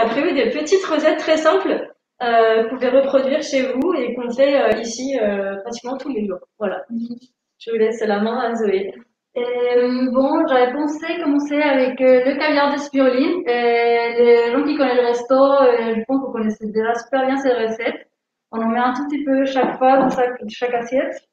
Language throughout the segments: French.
a prévu des petites recettes très simples que vous pouvez reproduire chez vous et qu'on fait ici pratiquement tous les jours. Voilà. Je vous laisse la main à Zoé. Bon, j'avais pensé commencer avec le caviar de spiruline. Les gens qui connaissent le resto, je pense que vous connaissez déjà super bien ces recettes. On en met un tout petit peu chaque fois dans chaque assiette.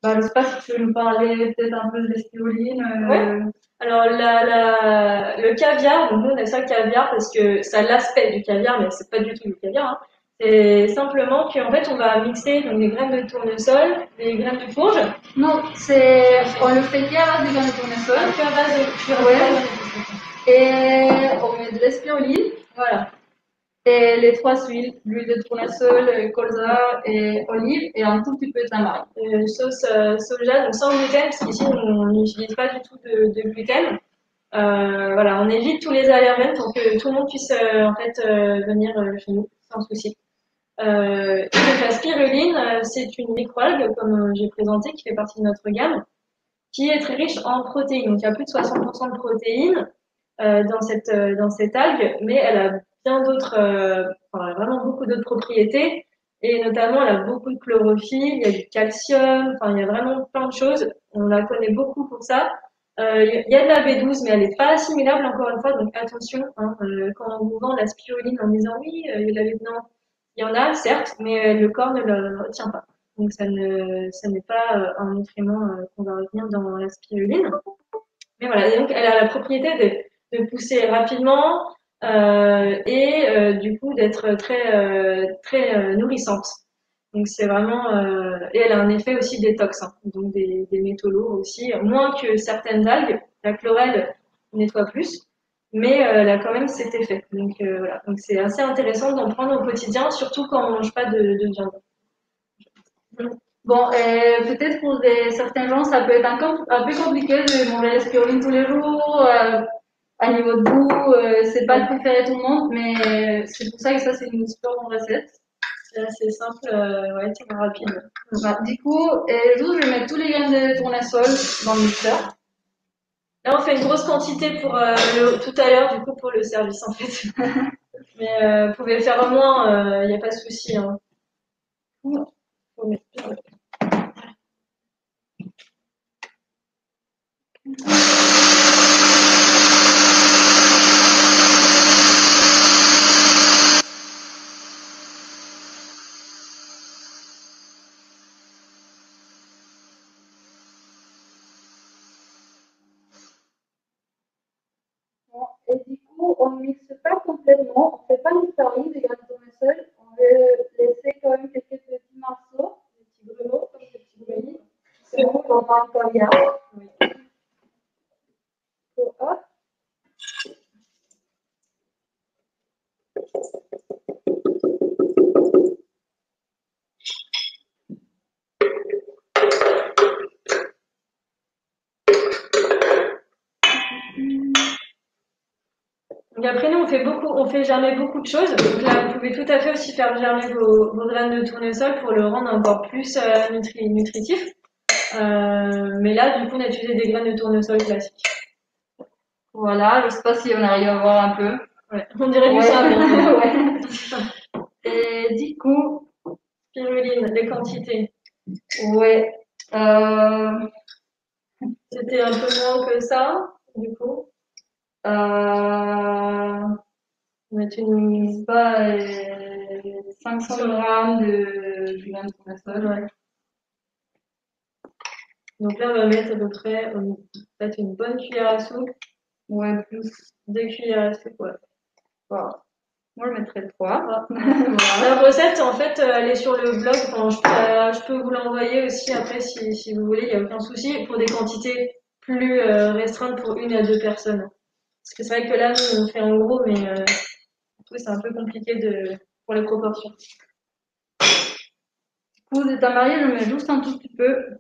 Je sais pas si tu veux nous parler peut-être un peu de la spiruline. Ouais. Alors le caviar, donc nous on a ça caviar parce que ça a l'aspect du caviar, mais c'est pas du tout du caviar. Hein. C'est simplement qu'en fait on va mixer donc des graines de tournesol, des graines de courge. Non, on le fait qu'à base de graines de tournesol. À base de ouais. Et on met de la spiruline. Voilà. Et les trois huiles, l'huile de tournesol, colza et olive, et un tout petit peu de tamarin. Sauce soja, donc sans gluten, parce qu'ici on n'utilise pas du tout de gluten. Voilà, on évite tous les allergènes pour que tout le monde puisse venir chez nous sans souci. Et donc la spiruline, c'est une microalgue, comme j'ai présenté, qui fait partie de notre gamme, qui est très riche en protéines. Donc il y a plus de 60% de protéines dans cette algue, mais elle a bien d'autres, vraiment beaucoup d'autres propriétés. Et notamment, elle a beaucoup de chlorophylle, il y a du calcium, il y a vraiment plein de choses. On la connaît beaucoup pour ça. Il y a de la B12, mais elle n'est pas assimilable encore une fois, donc attention, hein, quand on vous vend la spiruline en disant oui, il y a de la B12, non, il y en a certes, mais le corps ne le retient pas. Donc ça n'est pas un nutriment qu'on va retenir dans la spiruline. Mais voilà, et donc elle a la propriété de pousser rapidement du coup d'être très nourrissante. Donc c'est vraiment et elle a un effet aussi détox, hein, donc des métaux lourds aussi, moins que certaines algues. La chlorelle nettoie plus, mais elle a quand même cet effet. Donc voilà, donc c'est assez intéressant d'en prendre au quotidien, surtout quand on mange pas de viande. Bon, peut-être pour certains gens, ça peut être un peu compliqué de manger la spiruline tous les jours. À niveau de goût, c'est pas le préféré de tout le monde, mais c'est pour ça que ça, c'est une super bonne recette. C'est assez simple, ouais, c'est rapide. Voilà. Du coup, juste, je vais mettre tous les graines de tournesol dans le mixeur. Là, on fait une grosse quantité pour tout à l'heure, du coup, pour le service, en fait. Mais vous pouvez faire moins, il n'y a pas de souci. Hein. Faut mettre plus. Bon, et du coup, on ne mixe pas complètement, on ne fait pas une farine de graines de tournesol, on veut laisser quand même quelques petits morceaux, des petits grelots, comme des petits grelots. C'est bon, on en a un caviar. Oui. So, hop. Donc après, nous, on fait germer beaucoup de choses. Donc là, vous pouvez tout à fait aussi faire germer vos graines de tournesol pour le rendre encore plus nutritif. Mais là, du coup, on a utilisé des graines de tournesol classiques. Voilà, je sais pas si on arrive à voir un peu. Ouais, on dirait du savon. Ouais. Et du coup, spiruline, les quantités. Ouais. C'était un peu moins que ça, du coup. On va une pas 500 grammes de graines de tournesol. Ouais. Donc là, on va mettre à peu près peut-être une bonne cuillère à soupe. Ouais, plus 2 cuillères à soupe, ouais. Voilà. Moi, je mettrais 3. Voilà. La recette, en fait, elle est sur le blog. Enfin, je peux vous l'envoyer aussi après si vous voulez, il n'y a aucun souci. Pour des quantités plus restreintes pour 1 à 2 personnes. Parce que c'est vrai que là, nous, on fait en gros, mais c'est un peu compliqué pour les proportions. Du coup, de tamarin, je mets juste un tout petit peu.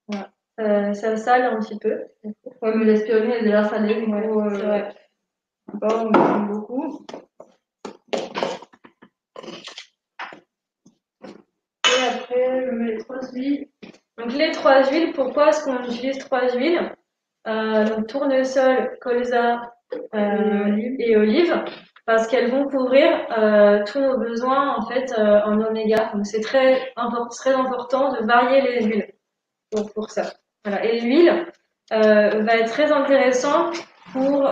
Voilà. Ça sale un petit peu. Ouais, mais la spiruline est déjà salée, du ouais, coup, c'est vrai. Pas, on met beaucoup. Et après, je mets les 3 huiles. Donc les 3 huiles, pourquoi est-ce qu'on utilise 3 huiles Donc tournesol, colza et olive, parce qu'elles vont couvrir tous nos besoins en fait en oméga. Donc c'est très important de varier les huiles pour ça. Voilà. Et l'huile va être très intéressant pour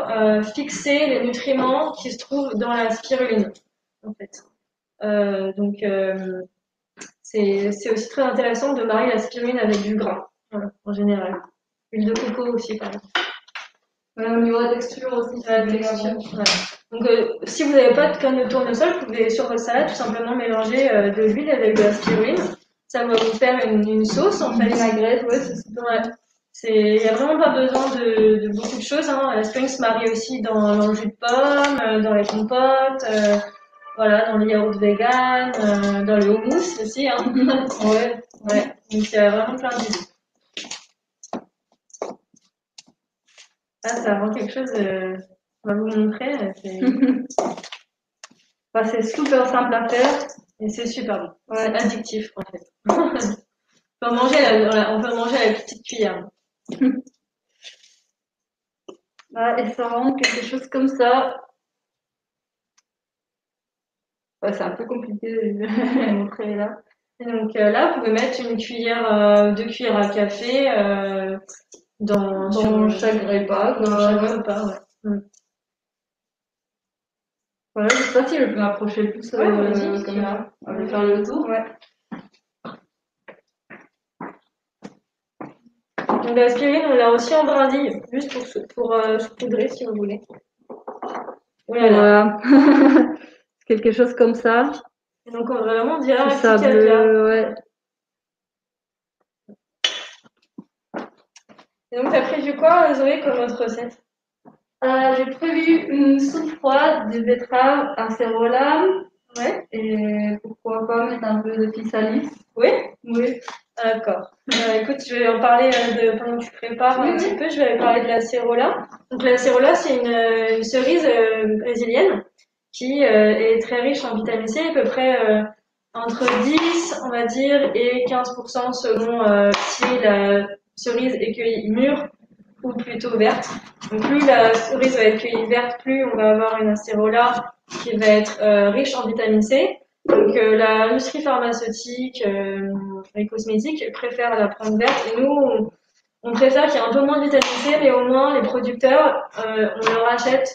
fixer les nutriments qui se trouvent dans la spiruline en fait. Donc c'est aussi très intéressant de marier la spiruline avec du gras, voilà, en général. Huile de coco aussi, par exemple. Ouais, au niveau de la texture aussi, La texture, voilà. Donc, si vous n'avez pas de canne de tournesol, vous pouvez sur votre salade tout simplement mélanger de l'huile avec de la spiruline. Ça va vous faire une sauce en fait. Une vinaigrette, ouais, c'est super. Ouais. Il y a vraiment pas besoin de beaucoup de choses. Hein. La spiruline se marie aussi dans le jus de pomme, dans les compotes. Voilà, dans les yaourts vegan, dans le houmous aussi, hein. Ouais, ouais. Donc il y a vraiment plein d'idées. Ah, ça rend quelque chose, on va vous montrer. Enfin, c'est super simple à faire. Et c'est super bon. Ouais. C'est addictif, en fait. On peut manger à la petite cuillère. Ouais, et ça rend quelque chose comme ça. Ouais, c'est un peu compliqué de montrer là. Et donc là, vous pouvez mettre une cuillère, 2 cuillères à café Dans chaque repas. Dans chaque repas, ouais. Voilà, je sais pas si je peux m'approcher plus Ouais, vas-y, comme là. On va faire le tour. Ouais. Donc la spiruline, on l'a aussi en brindille, juste pour saupoudrer si vous voulez. Voilà. Quelque chose comme ça. Et donc on va vraiment dire C'est sableux, ouais. Et donc t'as prévu quoi, Zoé, comme autre recette? J'ai prévu une soupe froide de betterave, un cérola. Ouais. Et pourquoi pas mettre un peu de pissalis. Oui? Oui. D'accord. Écoute, je vais en parler pendant que tu prépares un petit peu. Je vais parler de la cérola. Donc la cérola, c'est une cerise brésilienne qui est très riche en vitamine C, à peu près entre 10, on va dire, et 15% selon si la cerise est cueillie mûre ou plutôt verte. Donc plus la cerise va être cueillie verte, plus on va avoir une acérola qui va être riche en vitamine C. Donc l'industrie pharmaceutique et cosmétique préfère la prendre verte et nous on préfère qu'il y ait un peu moins de vitamine C, mais au moins les producteurs on leur achète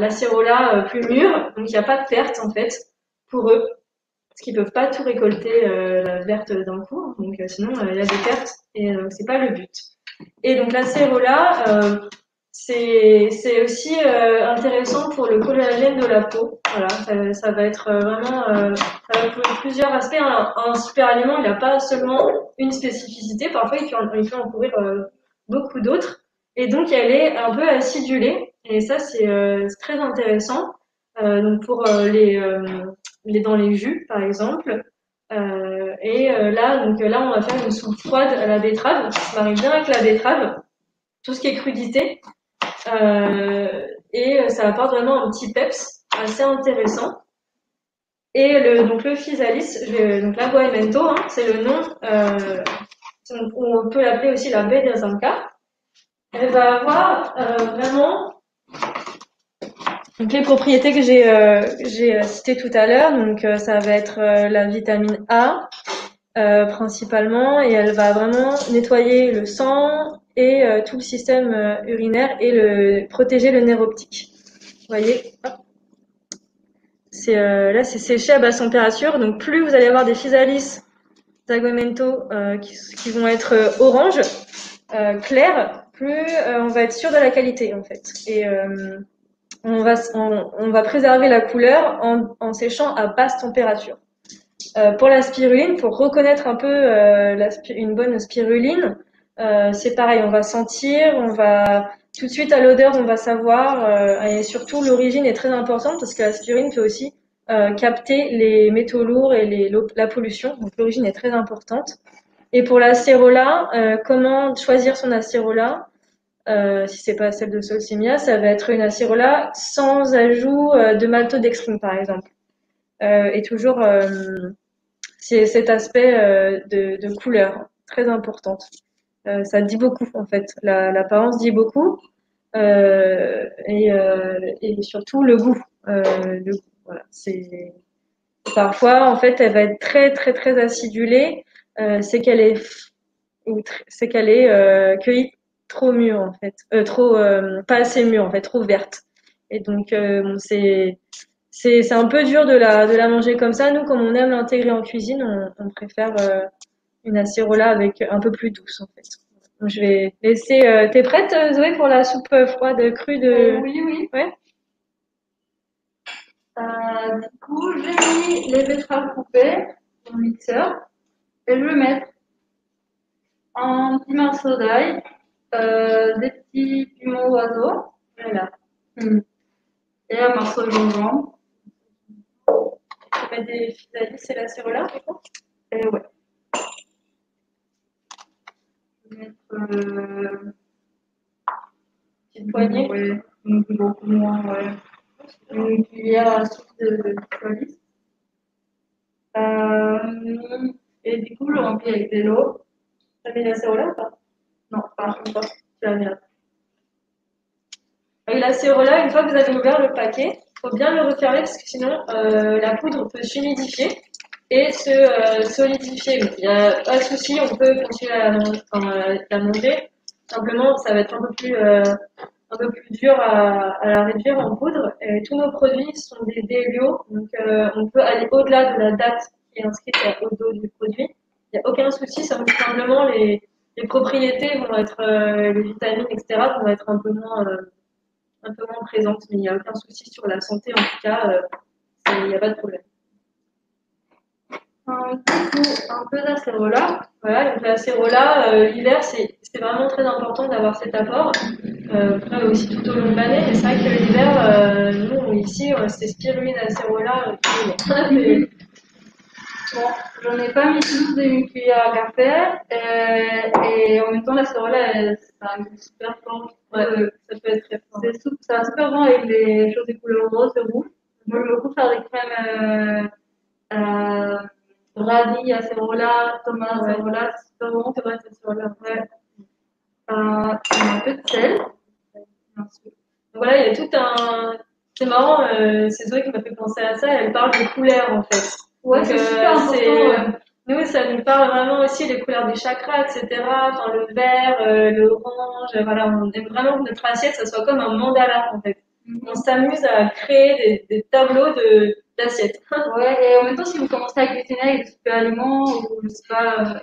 l'acérola plus mûre, donc il n'y a pas de perte en fait pour eux parce qu'ils peuvent pas tout récolter la verte d'un coup, donc sinon il y a des pertes et c'est pas le but. Et donc l'acérola c'est aussi intéressant pour le collagène de la peau. Voilà, ça va être vraiment ça va couvrir plusieurs aspects. Un super aliment, il n'a pas seulement une spécificité. Parfois, il peut en couvrir beaucoup d'autres. Et donc, elle est un peu acidulée. Et ça, c'est très intéressant. Donc pour les dans les jus, par exemple. Là, on va faire une soupe froide à la betterave. Ça se marie bien avec la betterave. Tout ce qui est crudité. Et ça apporte vraiment un petit peps assez intéressant. Et donc le physalis, donc l'aguaimento, hein, c'est le nom, on peut l'appeler aussi la baie des Incas. Elle va avoir vraiment donc les propriétés que j'ai citées tout à l'heure. Donc ça va être la vitamine A principalement, et elle va vraiment nettoyer le sang et tout le système urinaire et protéger le nerf optique. Vous voyez, là c'est séché à basse température, donc plus vous allez avoir des physalis d'aguamento qui vont être orange clair, plus on va être sûr de la qualité en fait. Et on va préserver la couleur en séchant à basse température. Pour la spiruline, pour reconnaître un peu une bonne spiruline, c'est pareil, on va sentir, on va tout de suite à l'odeur, on va savoir, et surtout l'origine est très importante parce que la spiruline peut aussi capter les métaux lourds et la pollution, donc l'origine est très importante. Et pour l'acérola, comment choisir son acérola si c'est pas celle de Solsimia, ça va être une acérola sans ajout de maltodextrine par exemple. Et toujours c'est cet aspect de couleur très importante. Ça dit beaucoup en fait. L'apparence dit beaucoup et surtout le goût. Voilà, c'est parfois en fait elle va être très très très acidulée. C'est qu'elle est c'est qu'elle est cueillie trop mûre en fait, trop pas assez mûre en fait, trop verte. Et donc bon, c'est un peu dur de la manger comme ça. Nous, comme on aime l'intégrer en cuisine, on préfère une acerola avec un peu plus douce en fait. Donc, je vais laisser. T'es prête, Zoé, pour la soupe froide crue de. Oui, oui. Ouais. Du coup, j'ai mis les betteraves coupées au mixeur et je vais mettre un petit morceau d'ail, des petits piments oiseaux, Voilà. et un morceau de gingembre. Tu mets des physalis et l'acerola, du coup. Et ouais. Je vais mettre Petite poignée. ouais, beaucoup moins, ouais. Une cuillère à soupe de colis. Et du coup, je remplis avec de l'eau. T'as mis l'acerola ou pas? Non, pas. Je sais pas. Tu la mets là. Avec l'acerola, une fois que vous avez ouvert le paquet, faut bien le refermer parce que sinon la poudre peut s'humidifier et se solidifier. Il n'y a pas de souci, on peut continuer la manger. Simplement, ça va être un peu plus dur à la réduire en poudre. Et tous nos produits sont des DLO, donc on peut aller au-delà de la date qui est inscrite au dos du produit. Il n'y a aucun souci, simplement les propriétés vont être, les vitamines, etc., vont être un peu moins présentes, mais il n'y a aucun souci sur la santé, en tout cas, il n'y a pas de problème. Du coup, un peu d'acérola. Voilà, donc l'acérola, l'hiver, c'est vraiment très important d'avoir cet apport. Après, aussi tout au long de l'année, mais c'est vrai que l'hiver, nous, ici, c'est spiruline, acérola, tout le monde. Bon, j'en ai pas mis tous d'une cuillère à café, et en même temps, l'acérola, ça a un goût super fort. Ouais, ça peut être très fort. Ça va super bon avec les choses de couleur rose et rouge. Moi, je veux beaucoup faire des crèmes radis, acérola, tomate, acérola, c'est super bon. C'est vrai, l'acérola. Ouais. Un peu de sel. Donc voilà, il y a tout un. C'est marrant, c'est Zoé qui m'a fait penser à ça. Elle parle de couleurs en fait. Ouais, c'est super important. Nous, ça nous parle vraiment aussi des couleurs des chakras, etc. Enfin, le vert, l'orange. Voilà, on aime vraiment que notre assiette, ça soit comme un mandala en fait. On s'amuse à créer des tableaux d'assiettes. Ouais, et en même temps, si vous commencez à cuisiner avec des super aliments, ou je sais pas,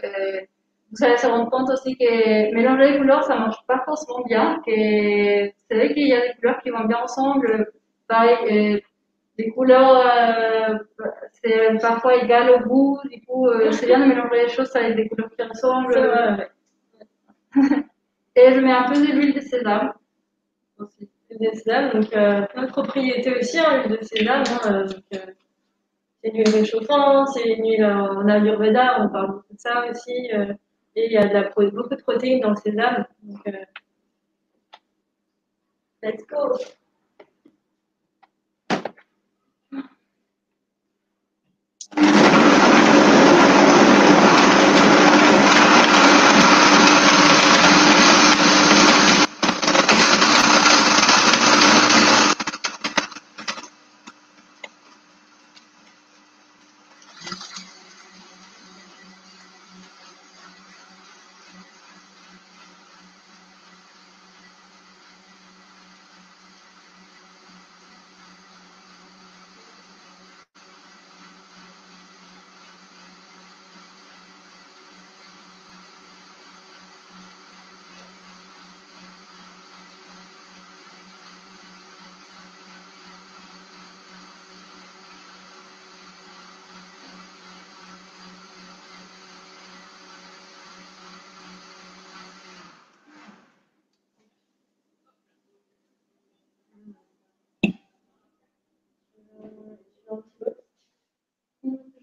vous allez se rendre compte aussi que mélanger les couleurs, ça marche pas forcément bien. Que c'est vrai qu'il y a des couleurs qui vont bien ensemble. Pareil, des couleurs, c'est parfois égal au goût. Du coup, c'est bien de mélanger les choses avec des couleurs qui ressemblent. Et je mets un peu d'huile de sésame aussi. L'huile de sésame, donc plein de propriétés aussi, hein, l'huile de sésame. C'est une huile réchauffante, c'est une huile en Ayurveda, on parle beaucoup de ça aussi. Et il y a beaucoup de protéines dans le sésame. Donc, let's go!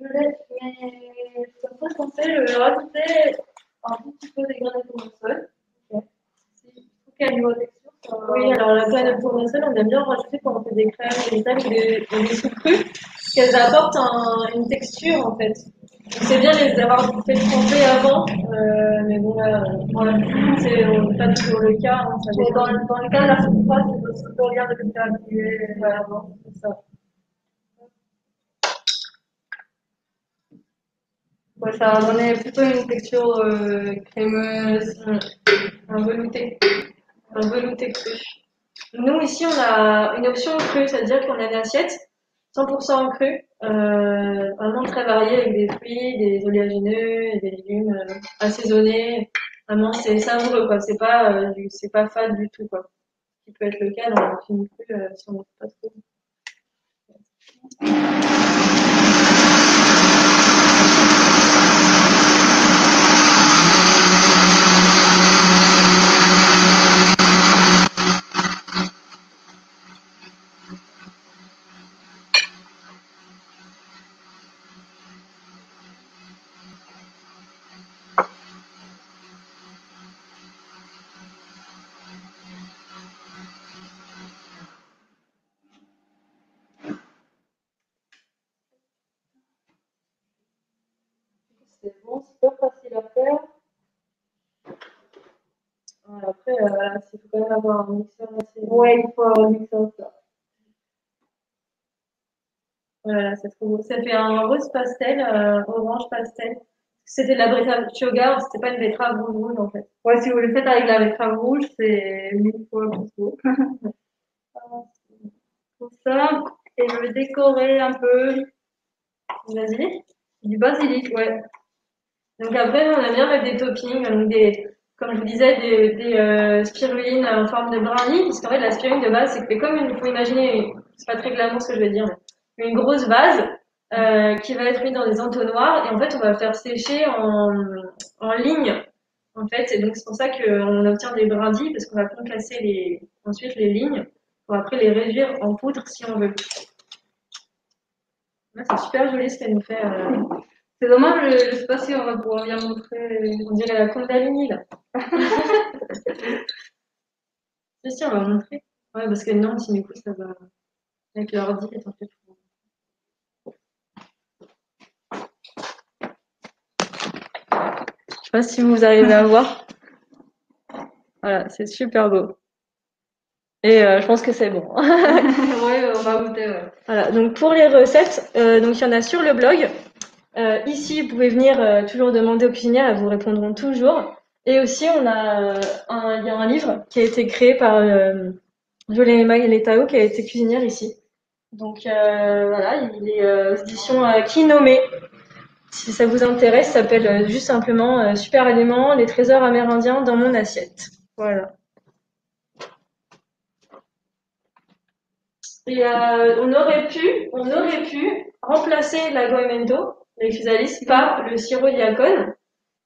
Je laisse, mais comme ça, je pensais, je vais rajouter un tout petit peu des graines de tournesol. Okay. Il faut qu'elle ait une texture. Oui, alors la graine de tournesol, on aime bien en rajouter quand on fait des crèmes, des soupes crues, qu'elles apportent une texture en fait. C'est bien les avoir fait tremper avant, mais bon là, voilà, c'est pas toujours le cas, hein, ça Mais dépend. dans le cas de la surface, c'est aussi pour rien de le faire activer Voilà, avant. c'est ça. Ouais, ça va donner plutôt une texture crémeuse. Un velouté, un velouté cru. Nous ici, on a une option cru, c'est-à-dire qu'on a une assiette 100% cru, vraiment très variée avec des fruits, des oléagineux et des légumes assaisonnés. Vraiment, c'est savoureux, quoi. C'est pas fade du tout, quoi. Ce qui peut être le cas dans le film cru si on ne fait pas trop. C'est bon, c'est pas facile à faire. Voilà, après, voilà, il faut quand même avoir un mixeur assez. Ouais, il faut avoir un mixeur ça. Voilà, c'est trop beau. Ça fait un rose pastel, orange pastel. C'était de la betterave sugar, c'était pas une betterave rouge en fait. Ouais, si vous le faites avec la betterave rouge, c'est 1000 fois plus beau. Pour ça, et je vais décorer un peu Vas-y. du basilic, ouais. Donc après, on aime bien mettre des toppings, donc comme je vous disais, des spirulines en forme de brownie, parce qu'en fait, la spiruline de base, c'est comme faut imaginer, c'est pas très glamour ce que je vais dire, mais une grosse vase, qui va être mise dans des entonnoirs, et en fait, on va faire sécher en ligne, en fait, et donc c'est pour ça qu'on obtient des brindilles, parce qu'on va concasser ensuite les lignes, pour après les réduire en poudre si on veut. Là, c'est super joli ce qu'elle nous fait. C'est dommage, je sais pas si on va pouvoir bien montrer. On dirait la Kundalini, là. Si, on va montrer. Ouais, parce que non, si du coup, ça va. Avec l'ordi, en fait. Je sais pas si vous arrivez à voir. Voilà, c'est super beau. Et je pense que c'est bon. Ouais, on va goûter, ouais. Voilà, donc pour les recettes, donc il y en a sur le blog. Ici, vous pouvez venir toujours demander aux cuisinières, elles vous répondront toujours. Et aussi, il y a un livre qui a été créé par Jolene Maletao, qui a été cuisinière ici. Donc voilà, il est édition Kinome. Si ça vous intéresse, ça s'appelle juste simplement Super Aliments, les trésors amérindiens dans mon assiette. Voilà. Et on aurait pu remplacer l'aguamento, les chrysalis, par le sirop diacone.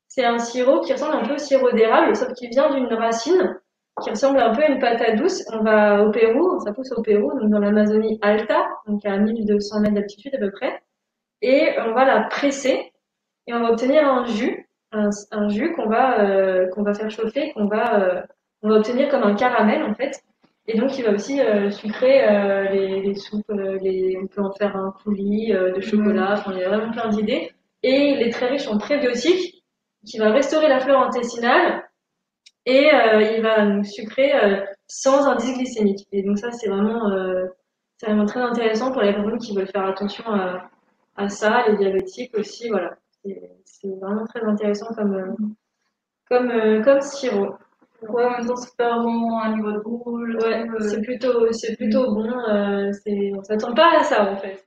C'est un sirop qui ressemble un peu au sirop d'érable, sauf qu'il vient d'une racine qui ressemble un peu à une patate douce. On va au Pérou, ça pousse au Pérou, donc dans l'Amazonie alta, donc à 1200 mètres d'altitude à peu près. Et on va la presser et on va obtenir un jus qu'on va faire chauffer, on va obtenir comme un caramel en fait. Et donc il va aussi sucrer les soupes, on peut en faire un coulis de chocolat, enfin il y a vraiment plein d'idées. Et il est très riche en prébiotiques qui va restaurer la flore intestinale et il va nous sucrer sans indice glycémique. Et donc ça c'est vraiment très intéressant pour les personnes qui veulent faire attention à ça, les diabétiques aussi, voilà. C'est vraiment très intéressant comme sirop. Ouais, en même temps, super bon à niveau de goût. Ouais, c'est plutôt bon. On s'attend pas à ça en fait.